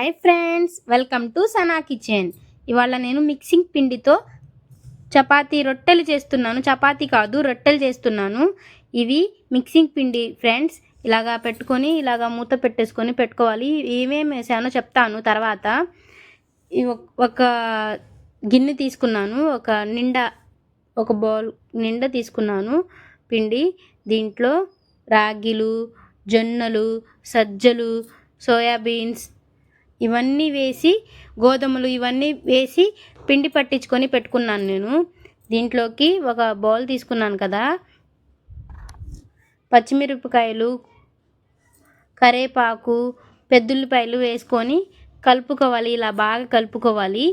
Hi friends, welcome to Sana kitchen. ఇవాళ నేను mixing పిండితో రొట్టెలు చేస్తున్నాను. చపాతీ కాదు, రొట్టెలు చేస్తున్నాను. ఇవి మిక్సింగ్ పిండి ఫ్రెండ్స్. ఇలాగా పెట్టుకొని ఇలాగా మూత పెట్టేసుకొని పెట్టుకోవాలి. ఏమేమి వేసానో చెప్తాను తర్వాత. ఒక గిన్నె తీసుకున్నాను, ఒక బౌల్ నిండా తీసుకున్నాను పిండి. దీంట్లో రాగిలు, జొన్నలు, సజ్జలు, సోయాబీన్స్ ఇవన్నీ వేసి, గోధుమలు ఇవన్నీ వేసి పిండి పట్టించుకొని పెట్టుకున్నాను నేను. దీంట్లోకి ఒక బౌల్ తీసుకున్నాను కదా, పచ్చిమిరపకాయలు, కరేపాకు, పెద్దుల్లిపాయలు వేసుకొని కలుపుకోవాలి. ఇలా బాగా కలుపుకోవాలి.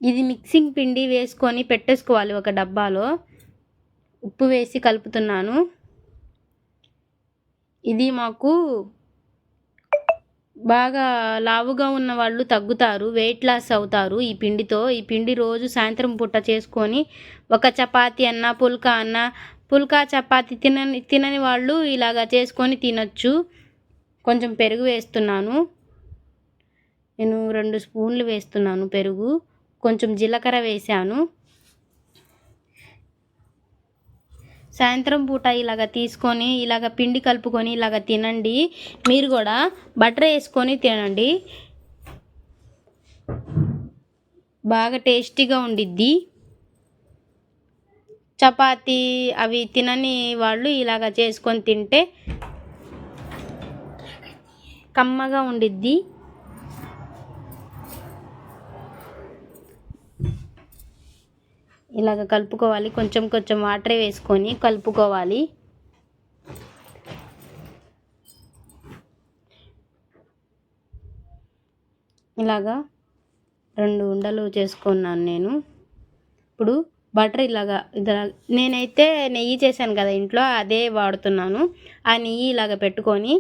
ఇది మిక్సింగ్ పిండి వేసుకొని పెట్టేసుకోవాలి ఒక డబ్బాలో. ఉప్పు వేసి కలుపుతున్నాను. ఇది మాకు బాగా లావుగా ఉన్న వాళ్ళు తగ్గుతారు, వెయిట్ లాస్ అవుతారు ఈ పిండితో. ఈ పిండి రోజు సాయంత్రం పూట చేసుకొని ఒక చపాతీ అన్న, పుల్కా చపాతీ తినని వాళ్ళు ఇలాగా చేసుకొని తినచ్చు. కొంచెం పెరుగు వేస్తున్నాను నేను, 2 స్పూన్లు వేస్తున్నాను పెరుగు. కొంచెం జీలకర్ర వేసాను. సాయంత్రం పూట ఇలాగ తీసుకొని ఇలాగ పిండి కలుపుకొని ఇలాగ తినండి. మీరు కూడా బటర్ వేసుకొని తినండి, బాగా టేస్టీగా ఉండిద్ది. చపాతీ అవి తినని వాళ్ళు ఇలాగ చేసుకొని తింటే కమ్మగా ఉండిద్ది. ఇలాగ కలుపుకోవాలి. కొంచెం కొంచెం వాటర్ వేసుకొని కలుపుకోవాలి. ఇలాగా 2 ఉండలు చేసుకున్నాను నేను. ఇప్పుడు బటర్ ఇలాగా నేనైతే నెయ్యి చేశాను కదా ఇంట్లో, అదే వాడుతున్నాను. ఆ నెయ్యి ఇలాగ పెట్టుకొని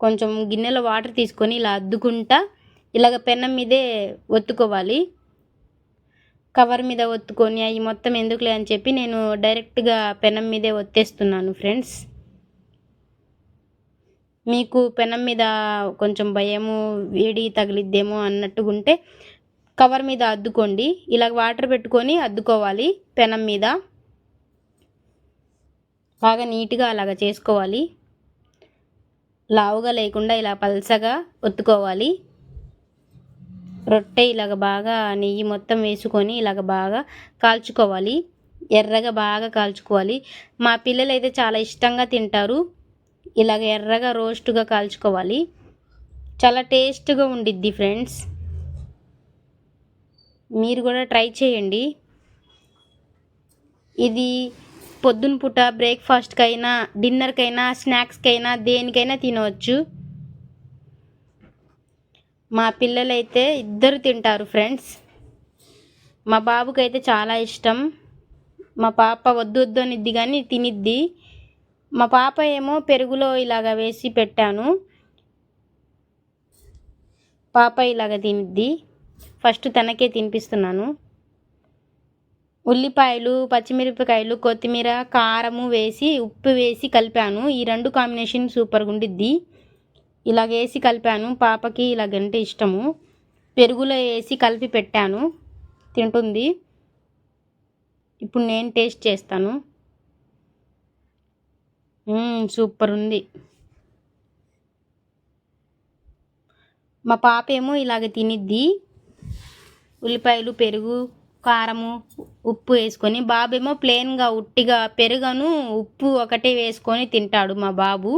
కొంచెం గిన్నెలో వాటర్ తీసుకొని ఇలా అద్దుకుంటా ఇలాగ పెనం మీదే ఒత్తుకోవాలి. కవర్ మీద ఒత్తుకొని అవి మొత్తం ఎందుకులే అని చెప్పి నేను డైరెక్ట్గా పెనం మీదే ఒత్తేస్తున్నాను ఫ్రెండ్స్. మీకు పెనం మీద కొంచెం భయము, వేడి తగిలిద్దేమో అన్నట్టుగుంటే కవర్ మీద అద్దుకోండి. ఇలా వాటర్ పెట్టుకొని అద్దుకోవాలి పెనం మీద. బాగా నీట్గా అలాగ చేసుకోవాలి. లావుగా లేకుండా ఇలా పల్చగా ఒత్తుకోవాలి. రొట్టె ఇలాగ బాగా నెయ్యి మొత్తం వేసుకొని ఇలాగ బాగా కాల్చుకోవాలి. ఎర్రగా బాగా కాల్చుకోవాలి. మా పిల్లలు అయితే చాలా ఇష్టంగా తింటారు. ఇలాగ ఎర్రగా రోస్ట్గా కాల్చుకోవాలి. చాలా టేస్ట్గా ఉండిద్ది ఫ్రెండ్స్. మీరు కూడా ట్రై చేయండి. ఇది పొద్దున పూట బ్రేక్ఫాస్ట్కైనా, డిన్నర్కైనా, స్నాక్స్కైనా, దేనికైనా తినవచ్చు. మా పిల్లలైతే ఇద్దరు తింటారు ఫ్రెండ్స్. మా బాబుకి అయితే చాలా ఇష్టం. మా పాప వద్దు అనిద్ది కానీ తినిద్ది. మా పాప ఏమో పెరుగులో ఇలాగ వేసి పెట్టాను, పాప ఇలాగ తినిద్ది. ఫస్ట్ తనకే తినిపిస్తున్నాను. ఉల్లిపాయలు, పచ్చిమిరపకాయలు, కొత్తిమీర, కారము వేసి ఉప్పు వేసి కలిపాను. ఈ 2 కాంబినేషన్ సూపర్గా ఉండిద్ది. ఇలాగ వేసి కలిపాను. పాపకి ఇలాగంటే ఇష్టము. పెరుగులో వేసి కలిపి పెట్టాను, తింటుంది. ఇప్పుడు నేను టేస్ట్ చేస్తాను. సూపర్ ఉంది. మా పాప ఏమో ఇలాగ తినిద్ది, ఉల్లిపాయలు, పెరుగు, కారము, ఉప్పు వేసుకొని. బాబేమో ప్లెయిన్గా ఉట్టిగా పెరుగును ఉప్పు ఒకటే వేసుకొని తింటాడు మా బాబు.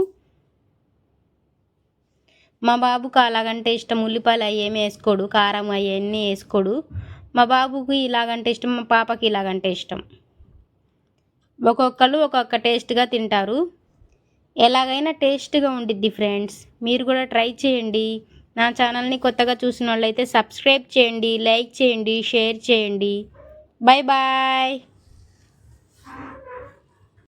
మా బాబుకి అలాగంటే ఇష్టం. ఉల్లిపాయలు అవి ఏమి వేసుకోడు, కారం అవన్నీ వేసుకోడు. మా బాబుకి ఇలాగంటే ఇష్టం, మా పాపకి ఇలాగంటే ఇష్టం. ఒక్కొక్కరు ఒక్కొక్క టేస్ట్గా తింటారు. ఎలాగైనా టేస్ట్గా ఉండిద్ది ఫ్రెండ్స్. మీరు కూడా ట్రై చేయండి. నా ఛానల్ని కొత్తగా చూసిన వాళ్ళైతే సబ్స్క్రైబ్ చేయండి, లైక్ చేయండి, షేర్ చేయండి. Bye bye.